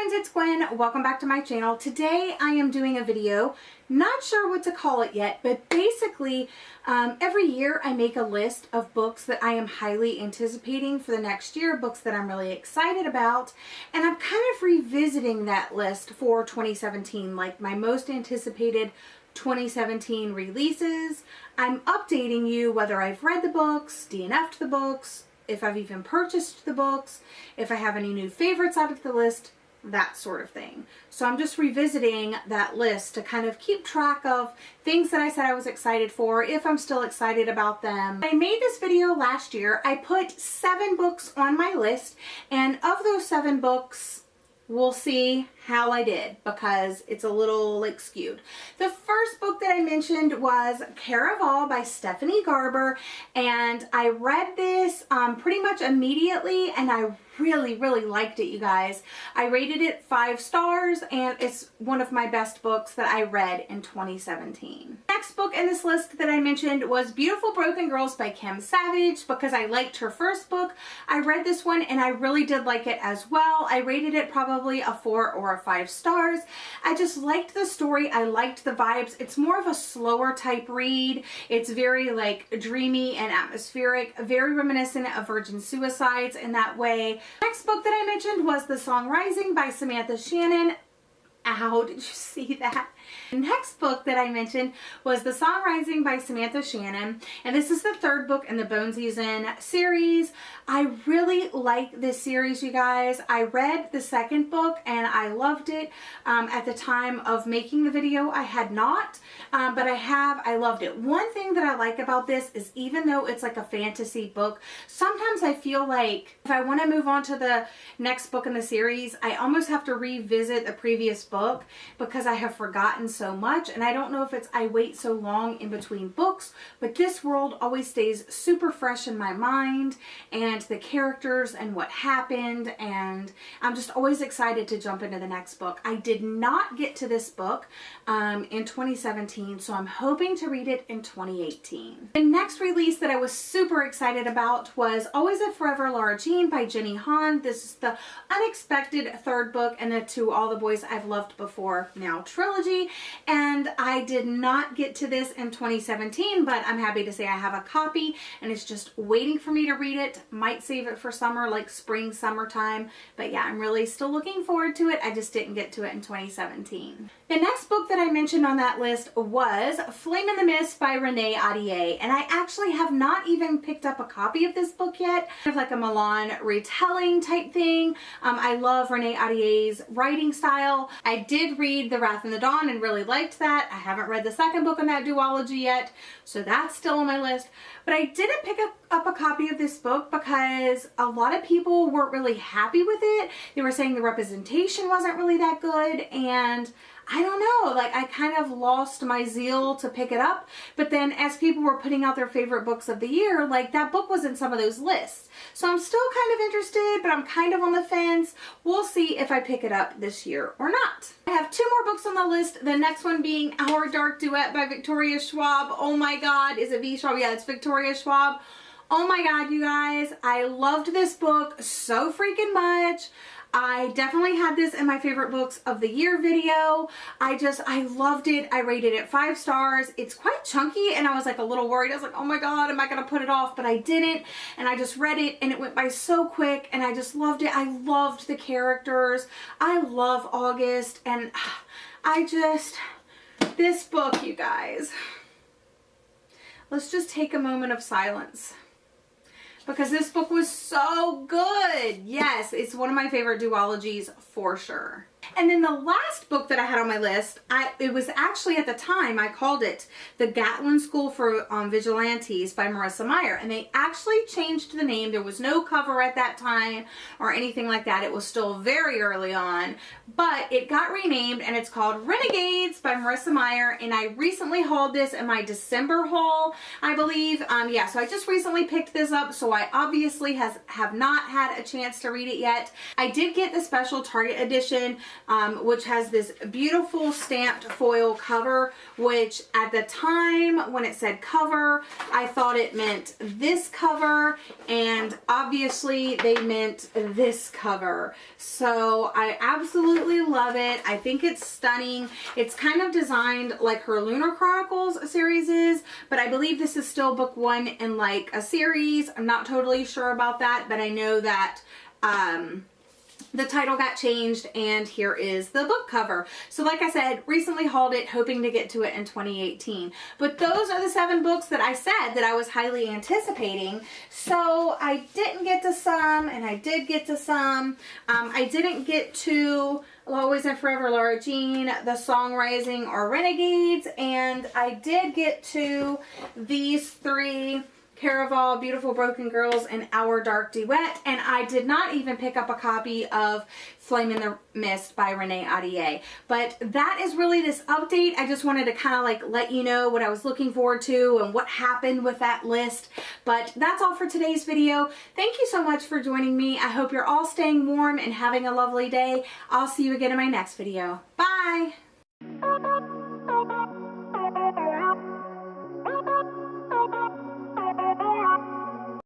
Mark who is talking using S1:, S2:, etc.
S1: friends, it's Gwen. Welcome back to my channel. Today I am doing a video, not sure what to call it yet, but basically every year I make a list of books that I am highly anticipating for the next year, books that I'm really excited about, and I'm kind of revisiting that list for 2017, like my most anticipated 2017 releases. I'm updating you whether I've read the books, DNF'd the books, if I've even purchased the books, if I have any new favorites out of the list, that sort of thing. So I'm just revisiting that list to kind of keep track of things that I said I was excited for, if I'm still excited about them. I made this video last year. I put 7 books on my list, and of those 7 books, we'll see how I did because it's a little like skewed. The first book that I mentioned was Caraval by Stephanie Garber, and I read this pretty much immediately, and I really liked it, you guys. I rated it 5 stars, and it's one of my best books that I read in 2017. Next book in this list that I mentioned was Beautiful Broken Girls by Kim Savage because I liked her first book. I read this one and I really did like it as well. I rated it probably a 4 or a 5 stars. I just liked the story. I liked the vibes. It's more of a slower type read. It's very like dreamy and atmospheric, very reminiscent of Virgin Suicides in that way. Next book that I mentioned was The Song Rising by Samantha Shannon. Ow, did you see that? The next book that I mentioned was The Song Rising by Samantha Shannon, and this is the 3rd book in the Bonesy Zen series. I really like this series, you guys. I read the 2nd book and I loved it. At the time of making the video, I had not, but I loved it. One thing that I like about this is even though it's like a fantasy book, sometimes I feel like if I want to move on to the next book in the series, I almost have to revisit the previous book because I have forgotten so much, and I don't know if it's I wait so long in between books, but this world always stays super fresh in my mind, and the characters and what happened, and I'm just always excited to jump into the next book. I did not get to this book in 2017, so I'm hoping to read it in 2018. The next release that I was super excited about was Always and Forever Lara Jean by Jenny Han. This is the unexpected 3rd book in the To All the Boys I've Loved Before Now trilogy, and I did not get to this in 2017, but I'm happy to say I have a copy and it's just waiting for me to read it. Might save it for summer, like spring, summertime, but yeah, I'm really still looking forward to it. I just didn't get to it in 2017. The next book that I mentioned on that list was Flame in the Mist by Renee Ahdieh, and I actually have not even picked up a copy of this book yet. Kind of like a Milan retelling type thing. I love Renee Ahdieh's writing style. I did read The Wrath and the Dawn and really liked that. I haven't read the 2nd book in that duology yet, so that's still on my list. But I didn't pick up a copy of this book because a lot of people weren't really happy with it. They were saying the representation wasn't really that good, and I don't know, like I kind of lost my zeal to pick it up. But then as people were putting out their favorite books of the year, like that book was in some of those lists. So I'm still kind of interested, but I'm kind of on the fence. We'll see if I pick it up this year or not. I have 2 more books on the list. The next one being Our Dark Duet by Victoria Schwab. Oh my God, is it V. Schwab? Yeah, it's Victoria Schwab. Oh my God, you guys, I loved this book so freaking much. I definitely had this in my favorite books of the year video. I loved it. I rated it 5 stars. It's quite chunky, and I was like a little worried. I was like, oh my God, am I going to put it off? But I didn't, and I just read it, and it went by so quick, and I just loved it. I loved the characters. I love August, and this book, you guys. Let's just take a moment of silence, because this book was so good. Yes, it's one of my favorite duologies for sure. And then the last book that I had on my list, it was actually at the time, I called it The Gatlin School for Vigilantes by Marissa Meyer. And they actually changed the name. There was no cover at that time or anything like that. It was still very early on. But it got renamed and it's called Renegades by Marissa Meyer. And I recently hauled this in my December haul, I believe. Yeah, so I just recently picked this up. So I obviously have not had a chance to read it yet. I did get the special Target edition which has this beautiful stamped foil cover, which at the time when it said cover, I thought it meant this cover, and obviously they meant this cover. So I absolutely love it. I think it's stunning. It's kind of designed like her Lunar Chronicles series is, but I believe this is still book one in like a series. I'm not totally sure about that, but I know that the title got changed, and here is the book cover. So like I said, recently hauled it, hoping to get to it in 2018. But those are the 7 books that I said that I was highly anticipating. So I didn't get to some, and I did get to some. I didn't get to Always and Forever Lara Jean, The Song Rising, or Renegades, and I did get to these 3, Caraval, Beautiful Broken Girls, and Our Dark Duet, and I did not even pick up a copy of Flame in the Mist by Renee Ahdieh. But that is really this update. I just wanted to kind of like let you know what I was looking forward to and what happened with that list. But that's all for today's video. Thank you so much for joining me. I hope you're all staying warm and having a lovely day. I'll see you again in my next video. Bye!